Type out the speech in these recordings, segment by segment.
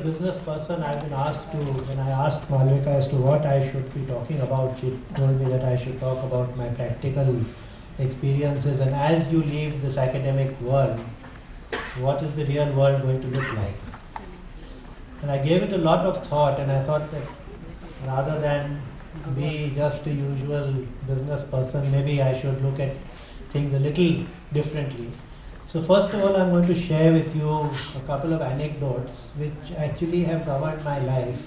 business person, I've been asked to, when I asked Malvika as to what I should be talking about, she told me that I should talk about my practical experiences, and as you leave this academic world, what is the real world going to look like? And I gave it a lot of thought, and I thought that rather than be just a usual business person, maybe I should look at things a little differently. So first of all, I'm going to share with you a couple of anecdotes which actually have governed my life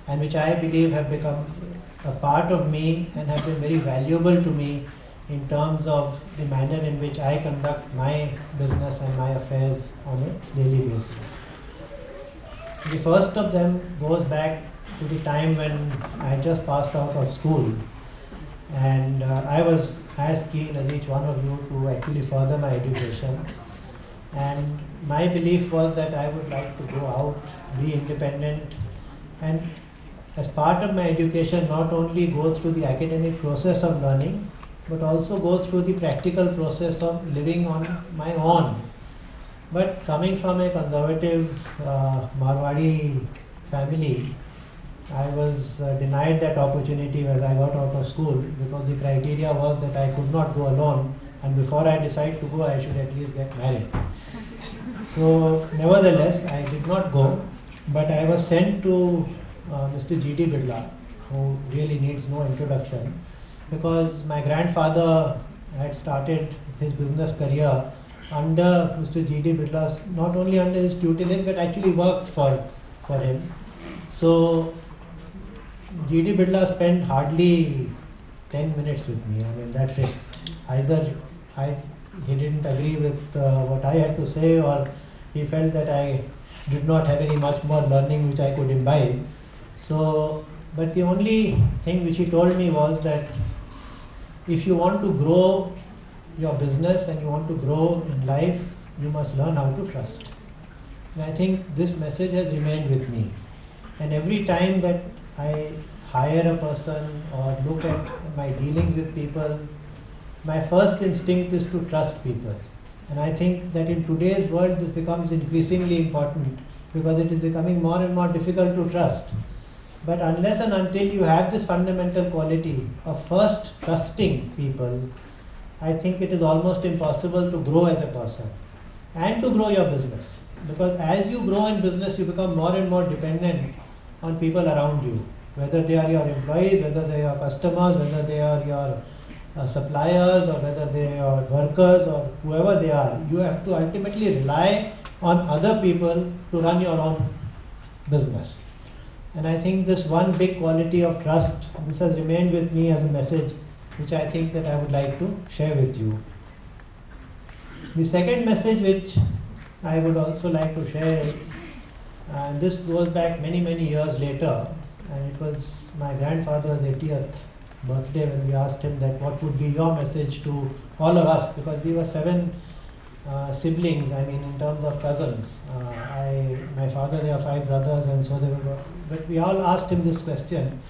and which I believe have become a part of me and have been very valuable to me in terms of the manner in which I conduct my business and my affairs on a daily basis. The first of them goes back to the time when I just passed out of school, and I was as keen as each one of you to actually further my education, and my belief was that I would like to go out, be independent, and as part of my education not only go through the academic process of learning but also go through the practical process of living on my own. But coming from a conservative Marwadi family, I was denied that opportunity when I got out of school, because the criteria was that I could not go alone, and before I decide to go I should at least get married. So nevertheless I did not go, but I was sent to Mr. G.D. Birla, who really needs no introduction, because my grandfather had started his business career under Mr. G.D. Birla's, not only under his tutelage but actually worked for him. So G.D. Birla spent hardly 10 minutes with me. I mean, that's it. Either he didn't agree with what I had to say, or he felt that I did not have any much more learning which I could imbibe. So, but the only thing which he told me was that if you want to grow your business and you want to grow in life, you must learn how to trust. And I think this message has remained with me. And every time that I hire a person or look at my dealings with people, my first instinct is to trust people. And I think that in today's world this becomes increasingly important, because it is becoming more and more difficult to trust. But unless and until you have this fundamental quality of first trusting people, I think it is almost impossible to grow as a person and to grow your business. Because as you grow in business, you become more and more dependent on people around you, whether they are your employees, whether they are customers, whether they are your suppliers, or whether they are workers, or whoever they are. You have to ultimately rely on other people to run your own business. And I think this one big quality of trust, this has remained with me as a message which I think that I would like to share with you. The second message which I would also like to share, and this goes back many years later, and it was my grandfather's 80th birthday when we asked him that what would be your message to all of us, because we were 7 siblings, I mean in terms of cousins. My father, there are 5 brothers, and so they were, but we all asked him this question,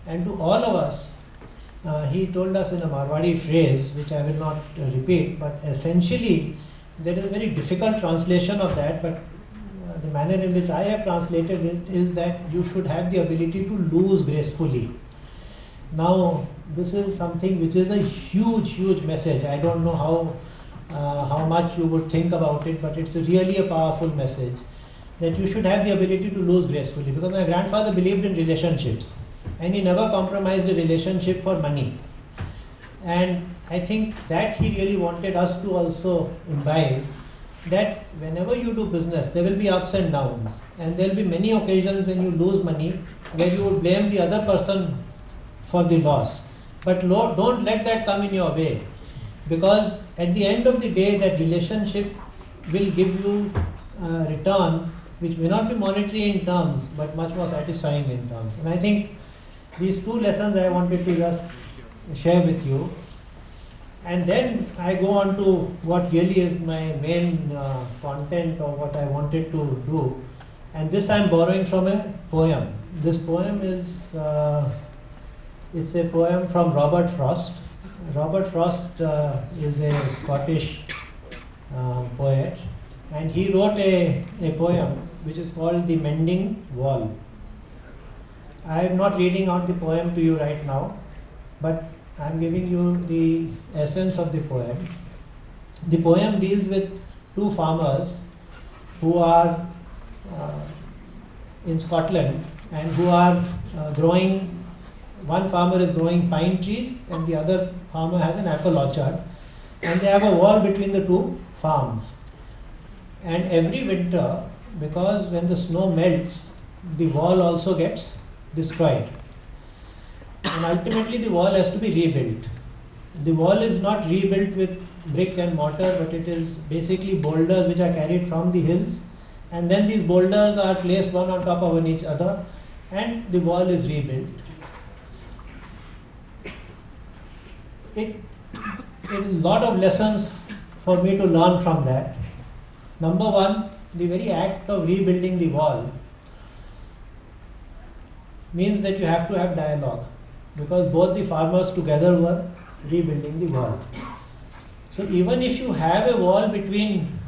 and to all of us he told us in a Marwadi phrase which I will not repeat, but essentially there is a very difficult translation of that, but the manner in which I have translated it is that you should have the ability to lose gracefully. Now this is something which is a huge message. I don't know how much you would think about it, but it's really a powerful message, that you should have the ability to lose gracefully, because my grandfather believed in relationships and he never compromised a relationship for money. And I think that he really wanted us to also imbibe, that whenever you do business there will be ups and downs, and there will be many occasions when you lose money where you would blame the other person for the loss. But don't let that come in your way, because at the end of the day that relationship will give you a return which may not be monetary in terms but much more satisfying in terms. And I think these 2 lessons I wanted to just share with you. And then I go on to what really is my main content, or what I wanted to do. And this I am borrowing from a poem. This poem is it's a poem from Robert Frost. Robert Frost is a Scottish poet, and he wrote a poem which is called The Mending Wall. I am not reading out the poem to you right now, but I am giving you the essence of the poem. The poem deals with two farmers who are in Scotland and who are growing. One farmer is growing pine trees and the other farmer has an apple orchard, and they have a wall between the two farms. And every winter, because when the snow melts, the wall also gets destroyed, and ultimately the wall has to be rebuilt. The wall is not rebuilt with brick and mortar, but it is basically boulders which are carried from the hills, and then these boulders are placed one on top of each other and the wall is rebuilt. It is a lot of lessons for me to learn from that. Number one, the very act of rebuilding the wall means that you have to have dialogue, because both the farmers together were rebuilding the wall. So even if you have a wall between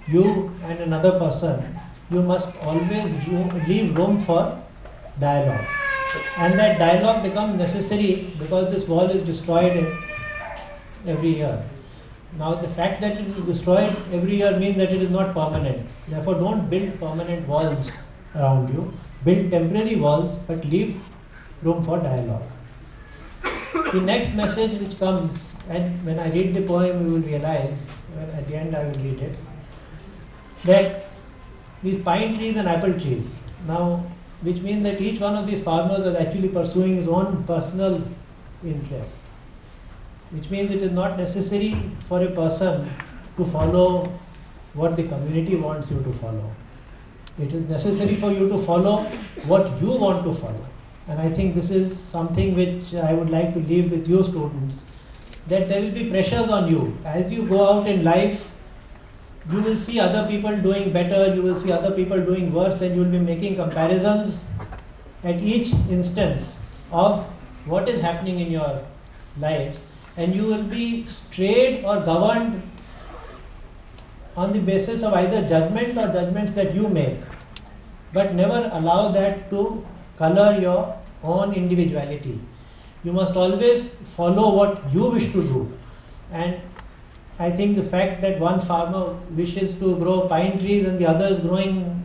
you and another person, you must always leave room for dialogue. And that dialogue becomes necessary because this wall is destroyed every year. Now the fact that it is destroyed every year means that it is not permanent. Therefore don't build permanent walls around you. Build temporary walls, but leave room for dialogue. The next message which comes, and when I read the poem you will realize, at the end I will read it, that these pine trees and apple trees, now which means that each one of these farmers is actually pursuing his own personal interest, which means it is not necessary for a person to follow what the community wants you to follow. It is necessary for you to follow what you want to follow. And I think this is something which I would like to leave with you students, that there will be pressures on you. As you go out in life, you will see other people doing better, you will see other people doing worse, and you will be making comparisons at each instance of what is happening in your lives, and you will be strayed or governed on the basis of either judgment or judgments that you make, but never allow that to color your own individuality. You must always follow what you wish to do. And I think the fact that one farmer wishes to grow pine trees and the other is growing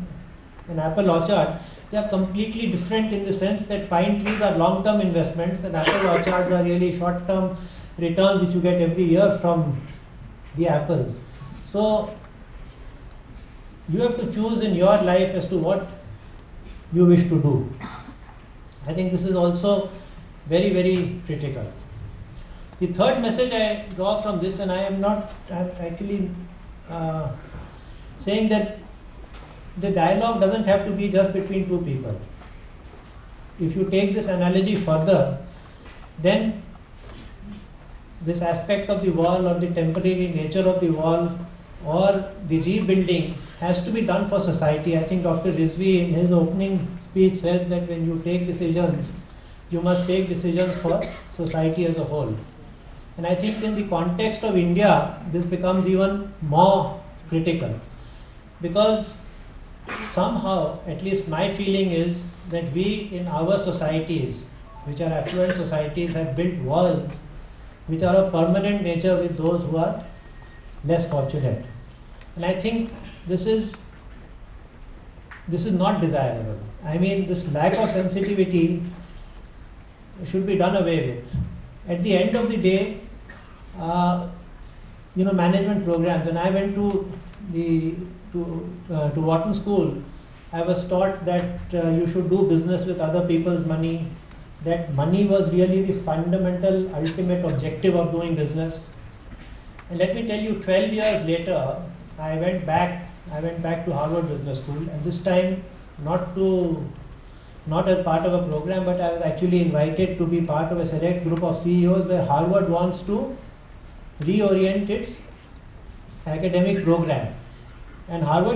an apple orchard, they are completely different in the sense that pine trees are long-term investments and apple orchards are really short-term returns which you get every year from the apples. So you have to choose in your life as to what you wish to do. I think this is also very, very critical. The third message I draw from this, and I'm actually saying that the dialogue doesn't have to be just between two people. If you take this analogy further, then this aspect of the wall or the temporary nature of the wall or the rebuilding has to be done for society. I think Dr. Rizvi in his opening speech said that when you take decisions, you must take decisions for society as a whole. And I think in the context of India, this becomes even more critical, because somehow, at least my feeling is that we in our societies, which are affluent societies, have built walls which are of permanent nature with those who are less fortunate. And I think this is not desirable. I mean, this lack of sensitivity should be done away with. At the end of the day, management programs. When I went to Wharton School, I was taught that you should do business with other people's money. That money was really the fundamental, ultimate objective of doing business. And let me tell you, 12 years later, I went back to Harvard Business School, and this time not as part of a program, but I was actually invited to be part of a select group of CEOs where Harvard wants to reorient its academic program. And Harvard